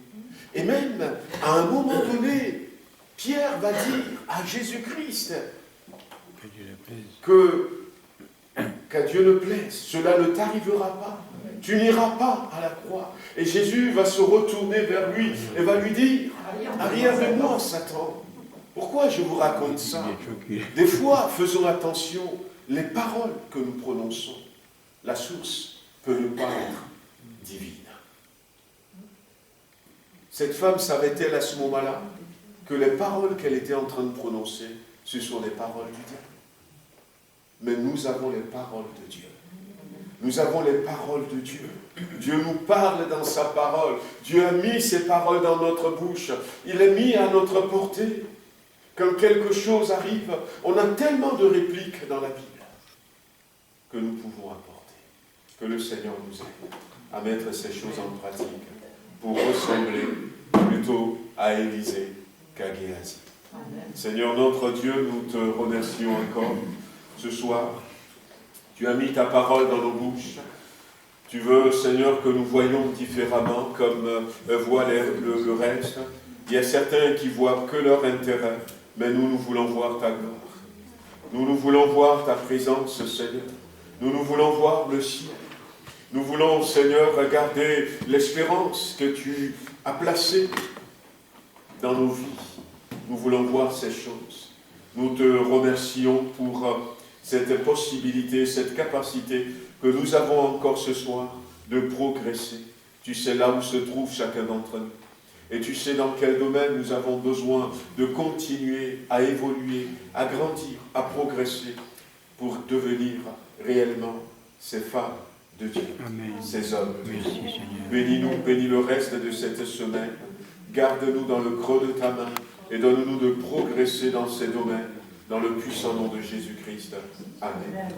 Et même, à un moment donné, Pierre va dire à Jésus-Christ qu'à Dieu ne plaise, cela ne t'arrivera pas. Tu n'iras pas à la croix. Et Jésus va se retourner vers lui et va lui dire « Arrière de moi, Satan. Pourquoi je vous raconte ça? Des fois, faisons attention, les paroles que nous prononçons, la source peut ne pas être divine. » Cette femme savait-elle à ce moment-là que les paroles qu'elle était en train de prononcer, ce sont les paroles du diable? Mais nous avons les paroles de Dieu. Nous avons les paroles de Dieu. Dieu nous parle dans sa parole. Dieu a mis ses paroles dans notre bouche. Il est mis à notre portée. Quand quelque chose arrive, on a tellement de répliques dans la Bible que nous pouvons apporter. Que le Seigneur nous aide à mettre ces choses en pratique pour ressembler plutôt à Élisée qu'à Géasi. Seigneur notre Dieu, nous te remercions encore ce soir. Tu as mis ta parole dans nos bouches. Tu veux, Seigneur, que nous voyions différemment, comme voit le reste. Il y a certains qui voient que leur intérêt, mais nous voulons voir ta gloire. Nous voulons voir ta présence, Seigneur. Nous voulons voir le ciel. Nous voulons, Seigneur, regarder l'espérance que tu as placée dans nos vies. Nous voulons voir ces choses. Nous te remercions pour cette possibilité, cette capacité que nous avons encore ce soir de progresser. Tu sais là où se trouve chacun d'entre nous. Et tu sais dans quel domaine nous avons besoin de continuer à évoluer, à grandir, à progresser pour devenir réellement ces femmes de Dieu, Amen. Ces hommes. Bénis-nous, bénis le reste de cette semaine. Garde-nous dans le creux de ta main et donne-nous de progresser dans ces domaines. Dans le puissant nom de Jésus-Christ. Amen.